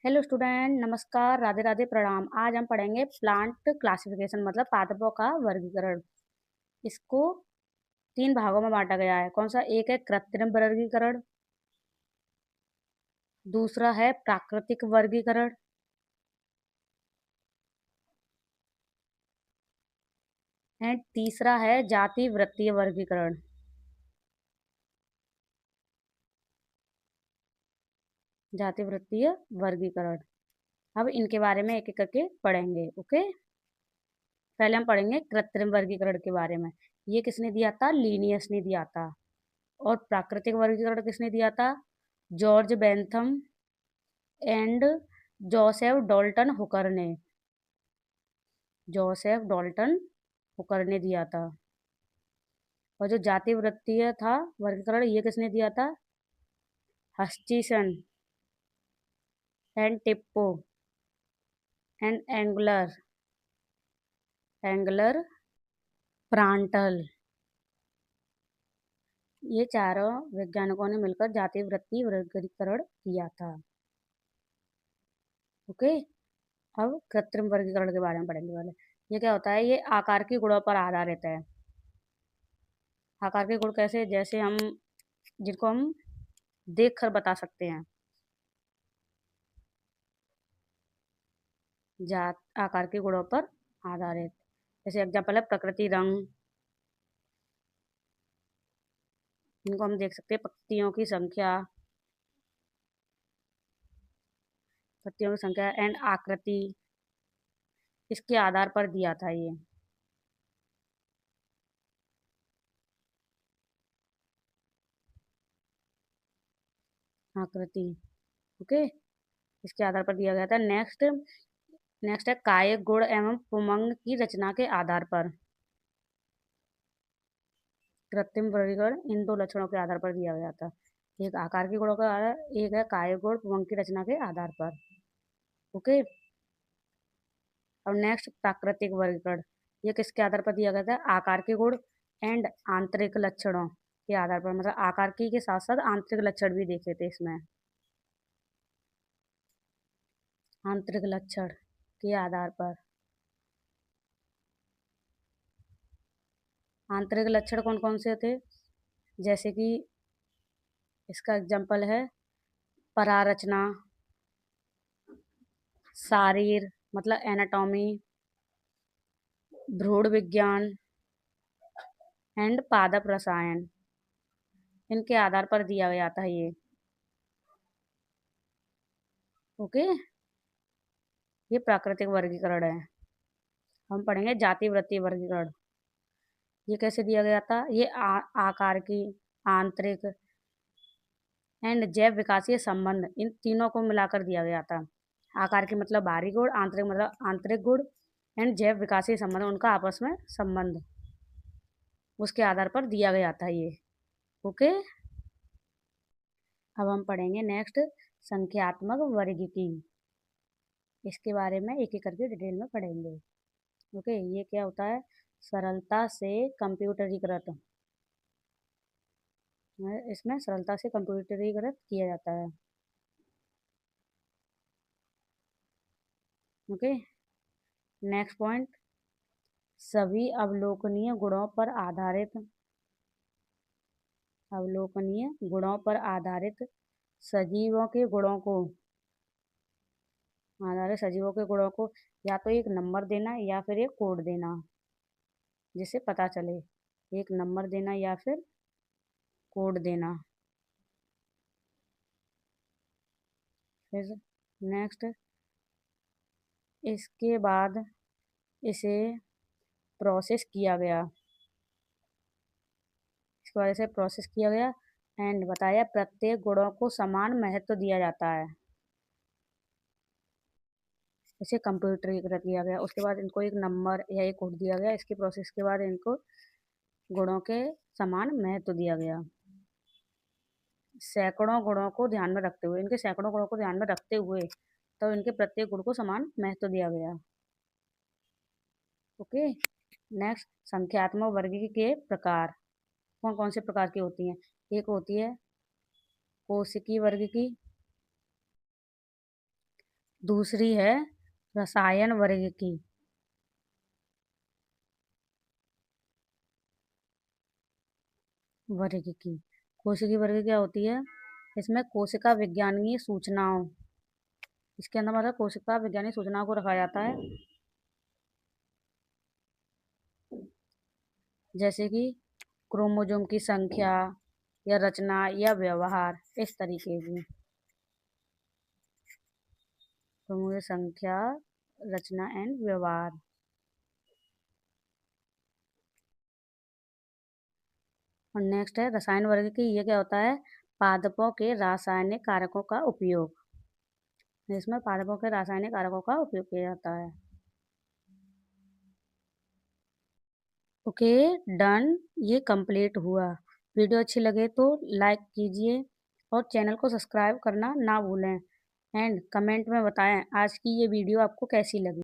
Hello student, नमस्कार, राधे राधे, प्रणाम। आज हम पढ़ेंगे प्लांट क्लासिफिकेशन मतलब पादपों का वर्गीकरण। इसको तीन भागों में बांटा गया है। कौन सा? एक है कृत्रिम वर्गीकरण, दूसरा है प्राकृतिक वर्गीकरण एंड तीसरा है जाति वृत्तीय वर्गीकरण। जाति वृत्तीय वर्गीकरण। अब इनके बारे में एक एक करके पढ़ेंगे। ओके, पहले हम पढ़ेंगे कृत्रिम वर्गीकरण के बारे में। ये किसने दिया था? लीनियस ने दिया था। और प्राकृतिक वर्गीकरण किसने दिया था? George Bentham and Joseph Dalton Hooker ने। जोसेफ डॉल्टन हुकर ने दिया था। और जो जाति वृत्तीय था वर्गीकरण, ये किसने दिया था? Hutchinson and Tippo and Engler Prantl. ये चारों वैज्ञानिकों ने मिलकर जाति वृत्तीय वर्गीकरण किया था। ओके, अब कृत्रिम वर्गीकरण के बारे में पढ़ेंगे वाले। ये क्या होता है? ये आकार की गुणों पर आधारित है। आकार के गुण कैसे? जैसे हम जिनको हम देख कर बता सकते हैं। जात आकार के गुणों पर आधारित। जैसे एग्जाम्पल है प्रकृति रंग। इनको हम देख सकते हैं। पत्तियों की संख्या एंड आकृति, इसके आधार पर दिया था ये। आकृति, ओके, इसके आधार पर दिया गया था। नेक्स्ट नेक्स्ट है कायिक गुण एवं पुमंग की रचना के आधार पर। कृत्रिम वर्गीकरण इन दो लक्षणों के आधार पर दिया गया था। एक आकार के गुणों का आधार, एक है कायिक गुण पुमंग की रचना के आधार पर। ओके, और नेक्स्ट प्राकृतिक वर्गीकरण। ये किसके आधार पर दिया गया था? आकार के गुण एंड आंतरिक लक्षणों के आधार पर। मतलब आकार की के साथ साथ आंतरिक लक्षण भी देखे थे इसमें। आंतरिक लक्षण के आधार पर। आंतरिक लक्षण कौन कौन से थे? जैसे कि इसका एग्जाम्पल है परारचना, शारीर मतलब एनाटॉमी, भ्रूण विज्ञान एंड पादप रसायन। इनके आधार पर दिया गया था ये। ओके, ये प्राकृतिक वर्गीकरण है। हम पढ़ेंगे जाति वृत्तीय वर्गीकरण। ये कैसे दिया गया था? ये आकार की, आंतरिक एंड जैव विकासीय संबंध, इन तीनों को मिलाकर दिया गया था। आकार की मतलब बाहरी गुण, आंतरिक मतलब आंतरिक गुण एंड जैव विकासीय संबंध, उनका आपस में संबंध, उसके आधार पर दिया गया था ये। ओके, अब हम पढ़ेंगे नेक्स्ट संख्यात्मक वर्गीकी। इसके बारे में एक एक करके डिटेल में पढ़ेंगे। ओके, ये क्या होता है? सरलता से कंप्यूटरीकृत। इसमें सरलता से कंप्यूटरीकृत किया जाता है। ओके, नेक्स्ट पॉइंट, सभी अवलोकनीय गुणों पर आधारित सजीवों के गुणों को या तो एक नंबर देना या फिर एक कोड देना, जिससे पता चले। एक नंबर देना या फिर कोड देना। फिर नेक्स्ट, इसके बाद इसे प्रोसेस किया गया। इसके बाद इसे प्रोसेस किया गया एंड बताया प्रत्येक गुणों को समान महत्व दिया जाता है। इसे कंप्यूटरीकृत किया गया। उसके बाद इनको एक नंबर या एक कोड दिया गया। इसके प्रोसेस के बाद इनको गुणों के समान महत्व दिया गया। सैकड़ों गुणों को ध्यान में रखते हुए, तो इनके प्रत्येक गुण को समान महत्व दिया गया। ओके, नेक्स्ट संख्यात्मक वर्गीकरण के प्रकार। कौन कौन से प्रकार की होती हैं? एक होती है कोशिकीय वर्गीकरण, दूसरी है रसायन वर्ग की। वर्ग की कोशिकी वर्ग क्या होती है? इसमें कोशिका विज्ञानीय सूचनाओं, इसके अंदर मतलब कोशिका वैज्ञानिक सूचनाओं को रखा जाता है, जैसे कि क्रोमोसोम की संख्या या रचना या व्यवहार, इस तरीके की। क्रोमोसोम संख्या, रचना एंड व्यवहार। और नेक्स्ट है रसायन वर्ग की। ये क्या होता है? पादपों के रासायनिक कारकों का उपयोग। इसमें पादपों के रासायनिक कारकों का उपयोग किया जाता है। Okay, done. ये कंप्लीट हुआ। वीडियो अच्छी लगे तो लाइक कीजिए और चैनल को सब्सक्राइब करना ना भूलें। एंड कमेंट में बताएं आज की ये वीडियो आपको कैसी लगी।